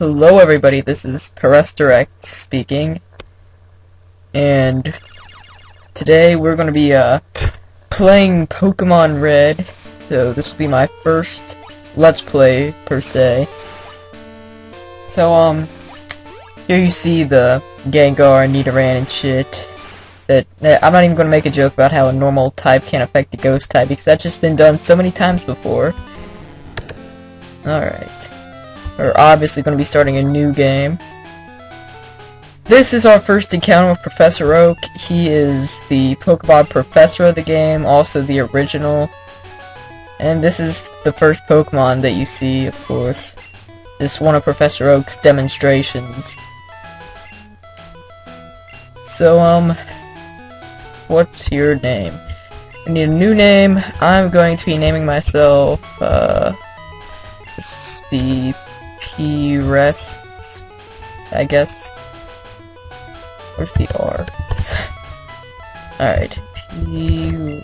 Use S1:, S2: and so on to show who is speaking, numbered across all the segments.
S1: Hello everybody, this is Parasterect speaking, and today we're going to be playing Pokemon Red, so this will be my first Let's Play, per se. So, here you see the Gengar, Nidoran, and shit. I'm not even going to make a joke about how a normal type can't affect a ghost type, because that's just been done so many times before. Alright. We're obviously going to be starting a new game. This is our first encounter with Professor Oak. He is the Pokemon Professor of the game, also the original. And this is the first Pokemon that you see, of course. This is one of Professor Oak's demonstrations. So, what's your name? I need a new name. I'm going to be naming myself, this will be P-Rest, I guess. Where's the R? Alright, P-Rest.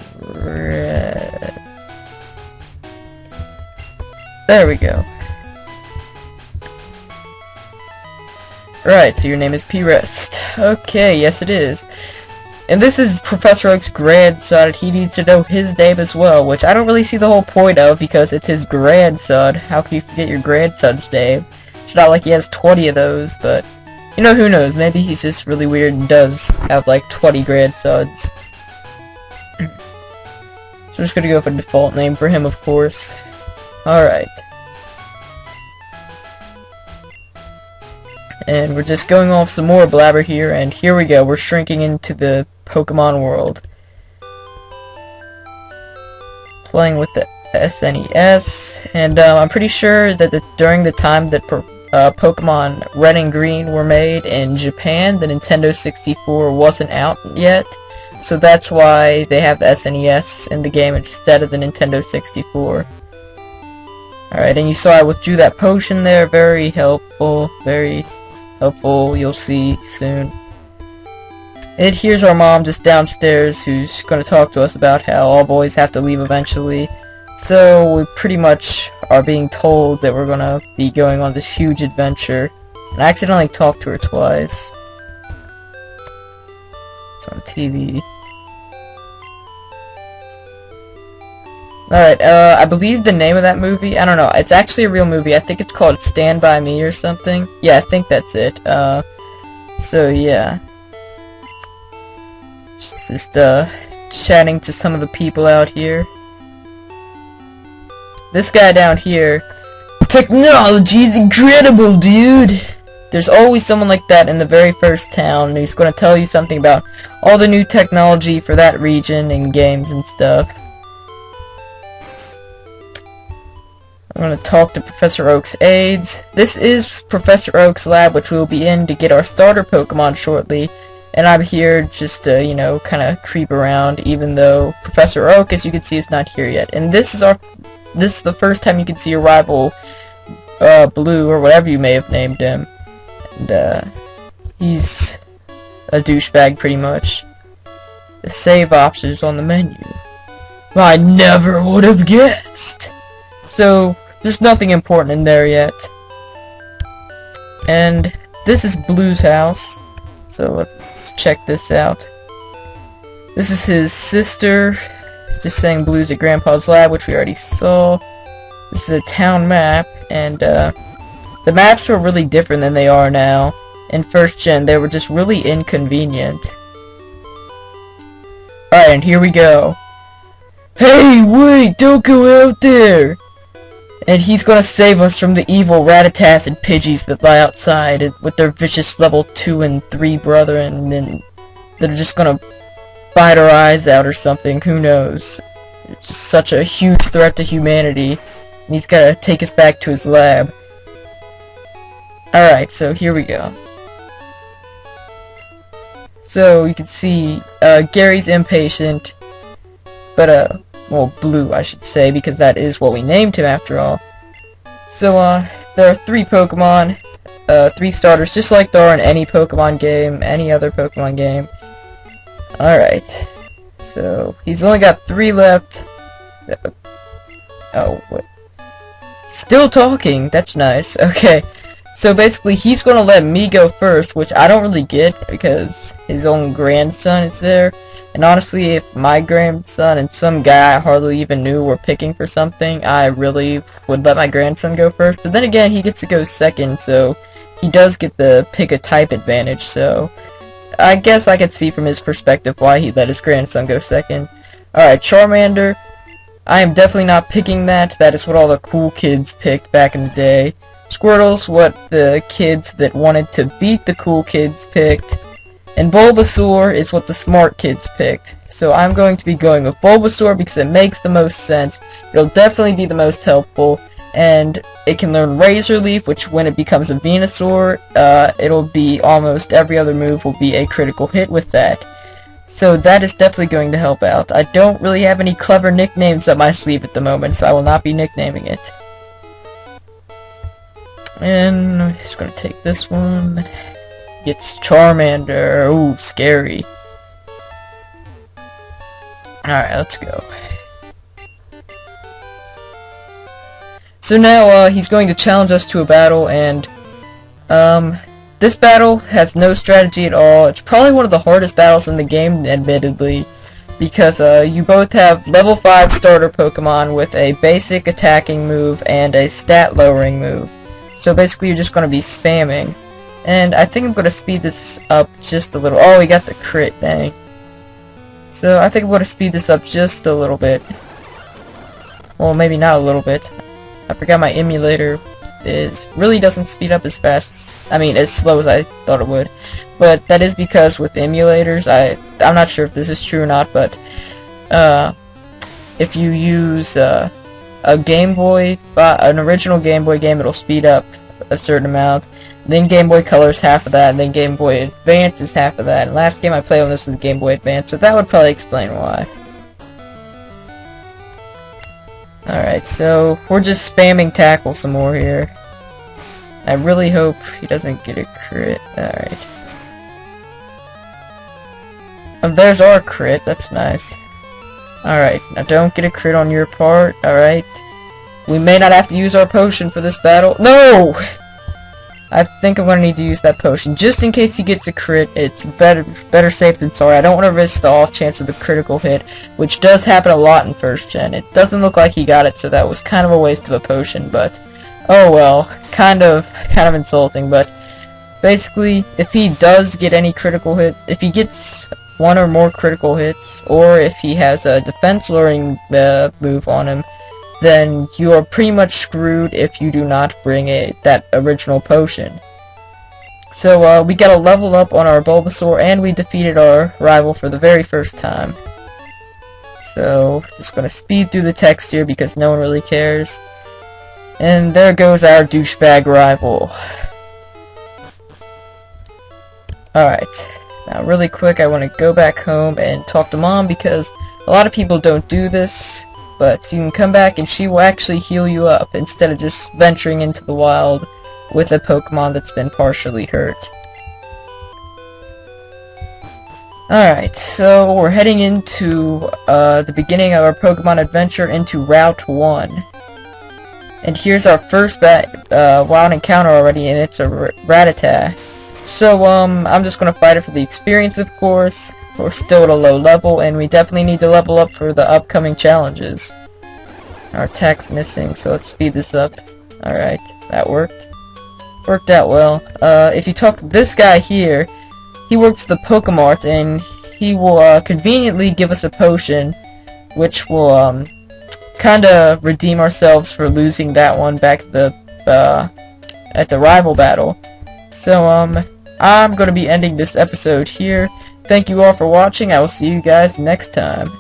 S1: There we go. Right, so your name is P-Rest. Okay, yes it is. And this is Professor Oak's grandson. He needs to know his name as well, which I don't really see the whole point of, because it's his grandson. How can you forget your grandson's name? It's not like he has 20 of those, but, you know, who knows? Maybe he's just really weird and does have, like, 20 grandsons. So I'm just gonna go with a default name for him, of course. Alright. And we're just going off some more blabber here, and here we go. We're shrinking into the Pokemon world. Playing with the SNES, and I'm pretty sure that during the time that Pokemon Red and Green were made in Japan, the Nintendo 64 wasn't out yet, so that's why they have the SNES in the game instead of the Nintendo 64. Alright, and you saw I withdrew that potion there. Very helpful, very helpful, you'll see soon. And here's our mom just downstairs, who's going to talk to us about how all boys have to leave eventually. So we pretty much are being told that we're going to be going on this huge adventure. And I accidentally talked to her twice. It's on TV. Alright, I believe the name of that movie, I don't know, it's actually a real movie. I think it's called Stand By Me or something. Yeah, I think that's it. So yeah. Just, chatting to some of the people out here. This guy down here, technology's incredible, dude! There's always someone like that in the very first town who's gonna tell you something about all the new technology for that region and games and stuff. I'm going to talk to Professor Oak's aides. This is Professor Oak's lab, which we'll be in to get our starter Pokemon shortly. And I'm here just to, you know, kind of creep around, even though Professor Oak, as you can see, is not here yet. And this is the first time you can see your rival, Blue, or whatever you may have named him. And, he's a douchebag, pretty much. The save option is on the menu. I never would have guessed! So, there's nothing important in there yet. And this is Blue's house. So let's check this out. This is his sister. It's just saying Blue's at Grandpa's lab, which we already saw. This is a town map, and the maps were really different than they are now. In first gen, they were just really inconvenient. Alright, and here we go. Hey, wait! Don't go out there! And he's gonna save us from the evil Rattatas and Pidgeys that lie outside with their vicious level 2 and 3 brethren, and they're just gonna bite our eyes out or something, who knows. It's just such a huge threat to humanity, and he's gotta take us back to his lab. Alright, so here we go. So, you can see, Gary's impatient, but, well, Blue, I should say, because that is what we named him after all. So, there are 3 Pokemon, 3 starters, just like there are in any Pokemon game, any other Pokemon game. Alright. So, he's only got 3 left. Oh, what? Still talking, that's nice. Okay. So basically, he's gonna let me go first, which I don't really get because his own grandson is there. And honestly, if my grandson and some guy I hardly even knew were picking for something, I really would let my grandson go first. But then again, he gets to go second, so he does get the pick a type advantage. So I guess I could see from his perspective why he let his grandson go second. Alright, Charmander. I am definitely not picking that. That is what all the cool kids picked back in the day. Squirtle's what the kids that wanted to beat the cool kids picked. And Bulbasaur is what the smart kids picked. So I'm going to be going with Bulbasaur because it makes the most sense. It'll definitely be the most helpful. And it can learn Razor Leaf, which when it becomes a Venusaur, it'll be almost every other move will be a critical hit with that. So that is definitely going to help out. I don't really have any clever nicknames up my sleeve at the moment, so I will not be nicknaming it. And I'm just going to take this one. It's Charmander. Ooh, scary. Alright, let's go. So now, he's going to challenge us to a battle, and, this battle has no strategy at all. It's probably one of the hardest battles in the game, admittedly, because, you both have level 5 starter Pokemon with a basic attacking move and a stat lowering move. So basically, you're just going to be spamming. And I think I'm going to speed this up just a little. Oh, we got the crit, dang. So I think I'm going to speed this up just a little bit. Well, maybe not a little bit. I forgot my emulator really doesn't speed up as fast, as slow as I thought it would. But that is because with emulators, I'm not sure if this is true or not, but if you use a Game Boy, an original Game Boy game, it'll speed up a certain amount. Then Game Boy Color is half of that, and then Game Boy Advance is half of that. And last game I played on this was Game Boy Advance, so that would probably explain why. Alright, so we're just spamming tackle some more here. I really hope he doesn't get a crit. Alright. There's our crit, that's nice. Alright, now don't get a crit on your part, alright. We may not have to use our potion for this battle. No! I think I'm going to need to use that potion. Just in case he gets a crit, it's better safe than sorry. I don't want to risk the off chance of the critical hit, which does happen a lot in first gen. It doesn't look like he got it, so that was kind of a waste of a potion, but oh well. Kind of insulting, but basically, if he does get any critical hit, if he gets one or more critical hits, or if he has a defense lowering move on him, then you are pretty much screwed if you do not bring that original potion. So we got a level up on our Bulbasaur, and we defeated our rival for the very first time. So just gonna speed through the text here because no one really cares. And there goes our douchebag rival. Alright, now really quick I want to go back home and talk to Mom because a lot of people don't do this. But you can come back and she will actually heal you up instead of just venturing into the wild with a Pokemon that's been partially hurt. Alright, so we're heading into the beginning of our Pokemon adventure into Route 1. And here's our first wild encounter already, and it's a Rattata. So, I'm just gonna fight it for the experience, of course. We're still at a low level, and we definitely need to level up for the upcoming challenges. Our attack's missing, so let's speed this up. Alright, that worked. Worked out well. If you talk to this guy here, he works the Pokemart, and he will conveniently give us a potion, which will kinda redeem ourselves for losing that one back at the rival battle. So, I'm gonna be ending this episode here. Thank you all for watching. I will see you guys next time.